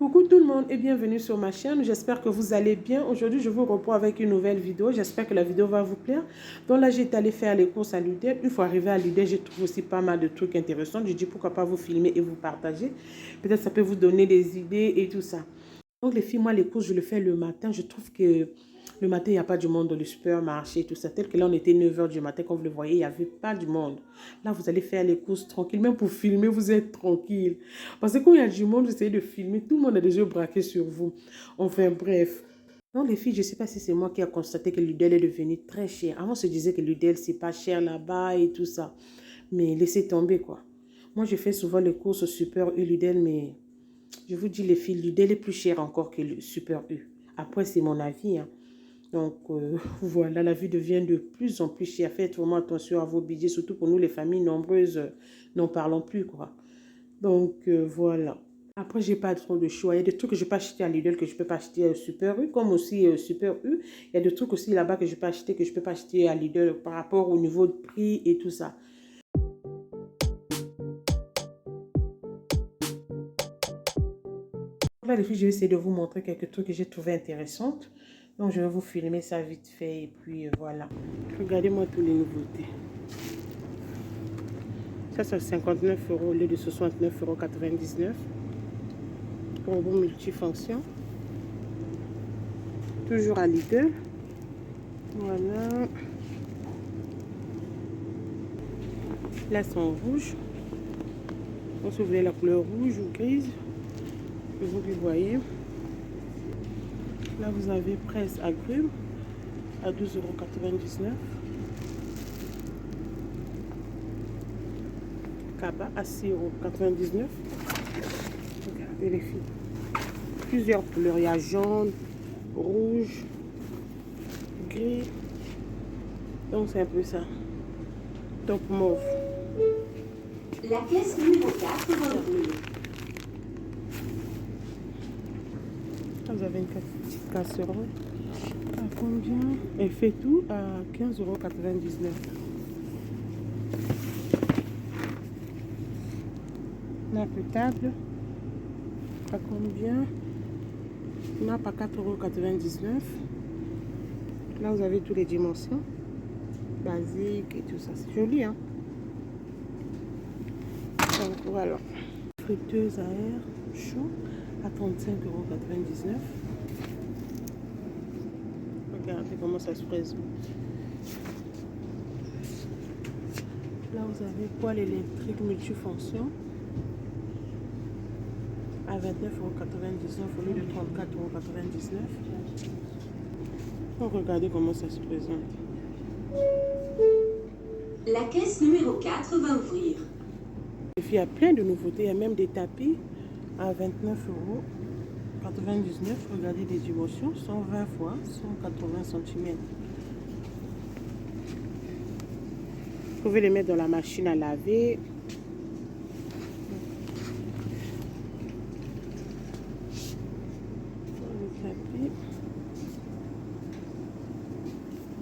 Coucou tout le monde et bienvenue sur ma chaîne. J'espère que vous allez bien. Aujourd'hui, je vous reprends avec une nouvelle vidéo. J'espère que la vidéo va vous plaire. Donc là, j'étais allée faire les courses à Lidl. Une fois arrivée à Lidl, j'ai trouvé aussi pas mal de trucs intéressants. Je dis pourquoi pas vous filmer et vous partager. Peut-être ça peut vous donner des idées et tout ça. Donc les filles, moi, les courses, je le fais le matin. Je trouve que le matin, il n'y a pas du monde dans le supermarché et tout ça. Tel que là, on était 9 h du matin, comme vous le voyez, il n'y avait pas du monde. Là, vous allez faire les courses tranquille. Même pour filmer, vous êtes tranquille. Parce que quand il y a du monde, vous essayez de filmer, tout le monde a des yeux braqués sur vous. Enfin, bref. Donc les filles, je ne sais pas si c'est moi qui ai constaté que Lidl est devenu très cher. Avant, on se disait que Lidl, c'est pas cher là-bas et tout ça. Mais laissez tomber, quoi. Moi, je fais souvent les courses au Super U Lidl, mais je vous dis, les filles, Lidl est plus cher encore que le Super U. Après, c'est mon avis, hein. Donc, voilà, la vie devient de plus en plus chère. Faites vraiment attention à vos budgets, surtout pour nous, les familles nombreuses, n'en parlons plus, quoi. Donc, voilà. Après, j'ai pas trop de choix. Il y a des trucs que je peux acheter à Lidl que je peux pas acheter au Super U, comme aussi Super U. Il y a des trucs aussi là-bas que je peux acheter que je peux pas acheter à Lidl par rapport au niveau de prix et tout ça. Là, les filles, je vais essayer de vous montrer quelques trucs que j'ai trouvé intéressants. Donc, je vais vous filmer ça vite fait et puis voilà. Regardez-moi toutes les nouveautés. Ça, c'est 59 € au lieu de 69,99 € pour vos multifonctions. Toujours à Lidl. Voilà. Là, c'est en rouge. Donc, si vous voulez la couleur rouge ou grise, vous le voyez. Là, vous avez presse agrumes à 12,99 €. Kaba à 6,99 €. Regardez les filles. Plusieurs couleurs. Il y a jaune, rouge, gris. Donc, c'est un peu ça. Top mauve. La caisse numéro 4 va ouvrir. Vous avez une petite casserole. À combien? Elle fait tout à 15,99 €. Nappe table. À combien? Nappe à 4,99 €. Là, vous avez toutes les dimensions. Basique et tout ça. C'est joli, hein? Donc, voilà. Friteuse à air chaud à 35,99 €. Regardez comment ça se présente. Là, vous avez poêle électrique multifonction à 29,99 € au lieu de 34,99 €. Donc, regardez comment ça se présente. La caisse numéro 4 va ouvrir. Il y a plein de nouveautés. Il y a même des tapis à 29,99 €. Regardez les dimensions. 120 x 180 cm. Vous pouvez les mettre dans la machine à laver. Les tapis.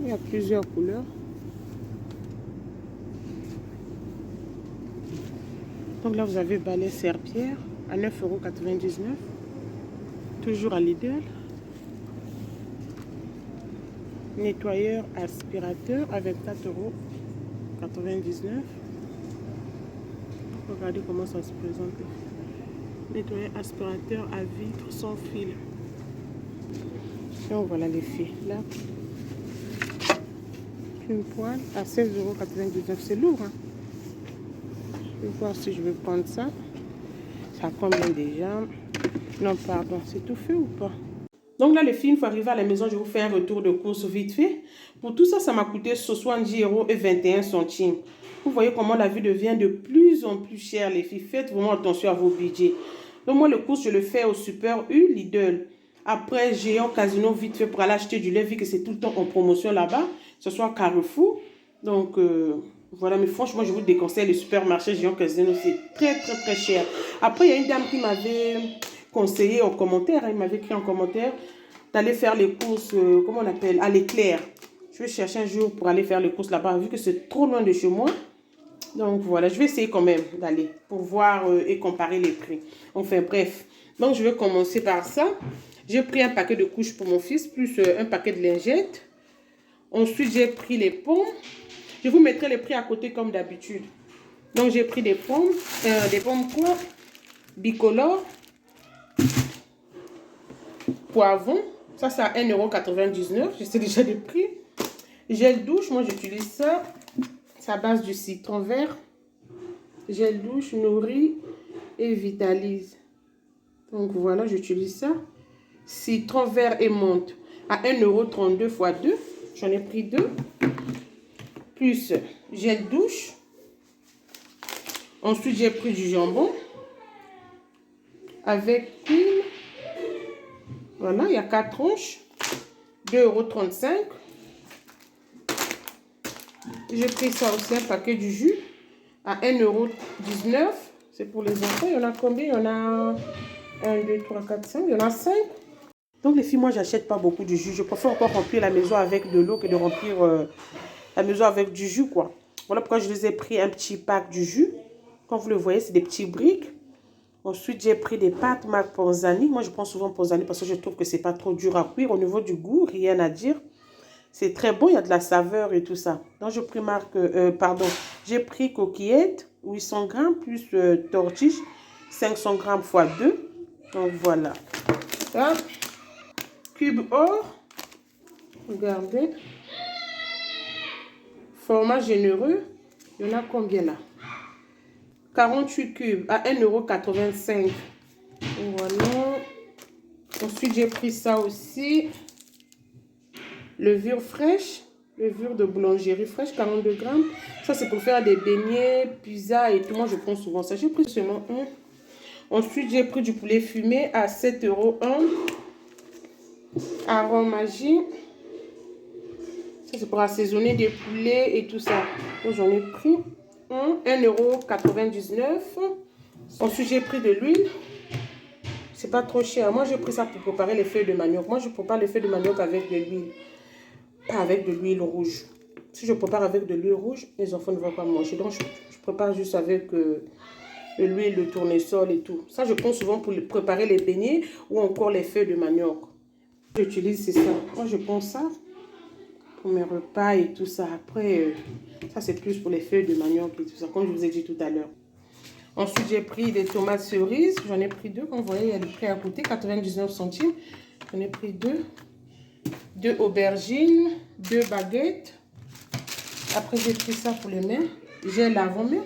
Il y a plusieurs couleurs. Donc là, vous avez balai serpillère à 9,99 €. Toujours à Lidl. Nettoyeur aspirateur à 24,99 €. Regardez comment ça se présente. Nettoyeur aspirateur à vitre sans fil. Donc voilà les filles. Là, une poêle à 16,99 €. C'est lourd, hein? Je vais voir si je vais prendre ça. Ça a combien déjà? Non, pardon, c'est tout fait ou pas? Donc là, les filles, une fois arrivé à la maison, je vous fais un retour de course vite fait. Pour tout ça, ça m'a coûté 70,21 €. Vous voyez comment la vie devient de plus en plus chère, les filles. Faites vraiment attention à vos budgets. Donc moi, le course, je le fais au Super U Lidl. Après, j'ai un casino vite fait pour aller acheter du lait, vu que c'est tout le temps en promotion là-bas. Que ce soit Carrefour. Donc, voilà. Mais franchement, je vous déconseille le supermarché Géant Casino. C'est très, très, très cher. Après, il y a une dame qui m'avait conseillé en commentaire. Elle m'avait écrit en commentaire d'aller faire les courses, comment on appelle, à l'éclair. Je vais chercher un jour pour aller faire les courses là-bas, vu que c'est trop loin de chez moi. Donc voilà, je vais essayer quand même d'aller pour voir et comparer les prix. Enfin bref, Donc, je vais commencer par ça. J'ai pris un paquet de couches pour mon fils, plus un paquet de lingettes. Ensuite, j'ai pris les pommes. Je vous mettrai les prix à côté comme d'habitude. Donc, j'ai pris des pommes quoi? Bicolore. Poivron. Ça, c'est à 1,99 €. Je sais déjà le prix. Gel douche. Moi, j'utilise ça. C'est à base du citron vert. Gel douche, nourrit et vitalise. Donc, voilà, j'utilise ça. Citron vert et menthe à 1,32 € x 2. J'en ai pris 2. Plus gel douche. Ensuite, j'ai pris du jambon avec huile. Voilà, il y a 4 tranches. 2,35 €. J'ai pris ça aussi, un paquet de jus à 1,19 €. C'est pour les enfants. Il y en a combien? Il y en a 1, 2, 3, 4, 5. Il y en a 5. Donc les filles, moi, j'achète pas beaucoup de jus. Je préfère encore remplir la maison avec de l'eau que de remplir la maison avec du jus, quoi. Voilà pourquoi je les ai pris un petit pack de jus. Comme vous le voyez, c'est des petits briques. Ensuite, j'ai pris des pâtes marque Panzani. Moi, je prends souvent Panzani parce que je trouve que c'est pas trop dur à cuire. Au niveau du goût, rien à dire. C'est très bon, il y a de la saveur et tout ça. Donc, j'ai pris j'ai pris coquillettes, 800 grammes, plus tortilles, 500 grammes x 2. Donc, voilà. Ça. Cube or. Regardez. Format généreux. Il y en a combien là? 48 cubes à 1,85 €. Voilà. Ensuite, j'ai pris ça aussi. Levure fraîche. Levure de boulangerie fraîche, 42 grammes. Ça, c'est pour faire des beignets, pizza et tout. Moi, je prends souvent ça. J'ai pris seulement un. Ensuite, j'ai pris du poulet fumé à 7,1 €. Arôme magie. Ça, c'est pour assaisonner des poulets et tout ça. Donc, j'en ai pris 1,99 €. Ensuite, j'ai pris de l'huile. C'est pas trop cher. Moi, j'ai pris ça pour préparer les feuilles de manioc. Moi, je prépare les feuilles de manioc avec de l'huile. Pas avec de l'huile rouge. Si je prépare avec de l'huile rouge, les enfants ne vont pas manger. Donc, je prépare juste avec de l'huile de tournesol et tout. Ça, je prends souvent pour préparer les beignets ou encore les feuilles de manioc. J'utilise, c'est ça. Moi, je prends ça pour mes repas et tout ça. Après, ça, c'est plus pour les feuilles de manioc et tout ça, comme je vous ai dit tout à l'heure. Ensuite, j'ai pris des tomates cerises. J'en ai pris 2. Comme vous voyez, il y a le prix à côté, 99 centimes. J'en ai pris 2. 2 aubergines, 2 baguettes. Après, j'ai pris ça pour les mains. J'ai l'avant-main.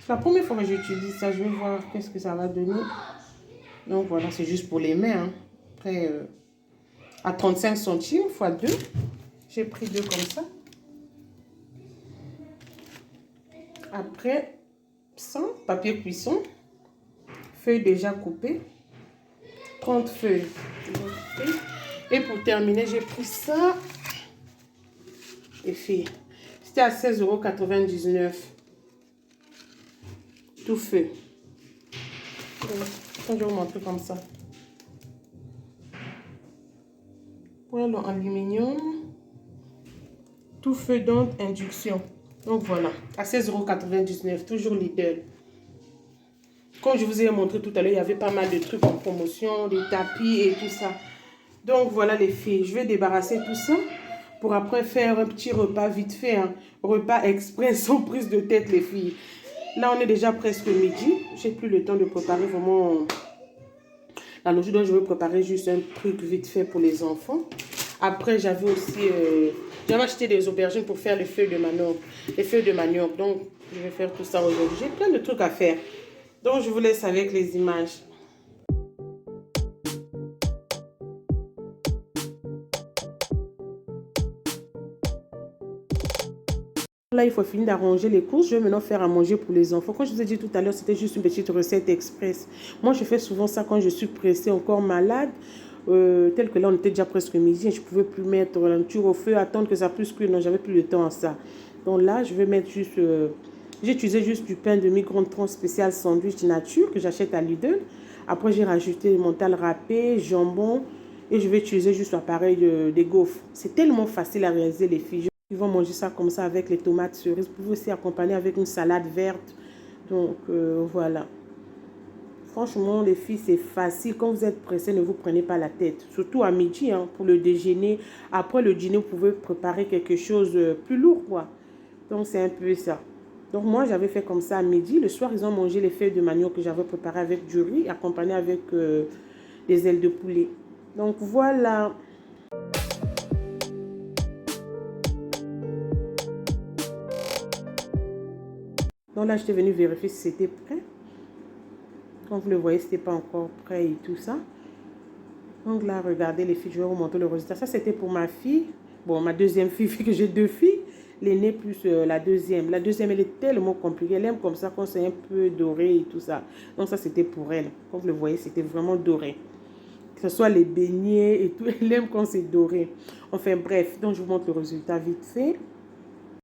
C'est la première fois que j'utilise ça. Je vais voir qu'est-ce que ça va donner. Donc, voilà, c'est juste pour les mains. Hein. Après, à 35 centimes x 2. J'ai pris 2 comme ça. Après, 100 papier cuisson. Feuilles déjà coupées. 30 feuilles. Et pour terminer, j'ai pris ça. Les filles. C'était à 16,99 €. Tout fait. Je vais vous montrer comme ça. Poêle en aluminium. Tout feu d'onde induction. Donc voilà. À 16,99 €. Toujours Lidl. Comme je vous ai montré tout à l'heure, il y avait pas mal de trucs en promotion, des tapis et tout ça. Donc voilà les filles. Je vais débarrasser tout ça. Pour après faire un petit repas vite fait. Hein. Repas express sans prise de tête les filles. Là, on est déjà presque midi. J'ai plus le temps de préparer vraiment la logique. Donc, je vais préparer juste un truc vite fait pour les enfants. Après, j'avais aussi... j'avais acheté des aubergines pour faire les feuilles de manioc. Les feuilles de manioc. Donc, je vais faire tout ça aujourd'hui. J'ai plein de trucs à faire. Donc, je vous laisse avec les images. Là, il faut finir d'arranger les courses. Je vais maintenant faire à manger pour les enfants. Comme je vous ai dit tout à l'heure, c'était juste une petite recette express. Moi, je fais souvent ça quand je suis pressée, encore malade. Tel que là, on était déjà presque midi. Je ne pouvais plus mettre la nourriture au feu, attendre que ça puisse cuire. Non, j'avais plus le temps à ça. Donc là, je vais mettre juste... j'ai utilisé juste du pain de micro-ondes spécial sandwich nature que j'achète à Lidl. Après, j'ai rajouté mental râpé, jambon. Et je vais utiliser juste l'appareil des gaufres. C'est tellement facile à réaliser, les filles. Ils vont manger ça comme ça avec les tomates cerises. Vous pouvez aussi accompagner avec une salade verte. Donc, voilà. Franchement, les filles, c'est facile. Quand vous êtes pressé, ne vous prenez pas la tête. Surtout à midi, hein, pour le déjeuner. Après le dîner, vous pouvez préparer quelque chose plus lourd, quoi. Donc, c'est un peu ça. Donc, moi, j'avais fait comme ça à midi. Le soir, ils ont mangé les feuilles de manioc que j'avais préparées avec du riz, accompagné avec des ailes de poulet. Donc, voilà. Donc là, j'étais venue vérifier si c'était prêt. Comme vous le voyez, ce n'était pas encore prêt et tout ça. Donc là, regardez les filles, je vais vous montrer le résultat. Ça, c'était pour ma fille. Bon, ma deuxième fille, vu que j'ai 2 filles. L'aînée plus la deuxième. La deuxième, elle est tellement compliquée. Elle aime comme ça quand c'est un peu doré et tout ça. Donc ça, c'était pour elle. Comme vous le voyez, c'était vraiment doré. Que ce soit les beignets et tout. Elle aime quand c'est doré. Enfin bref, donc je vous montre le résultat vite fait.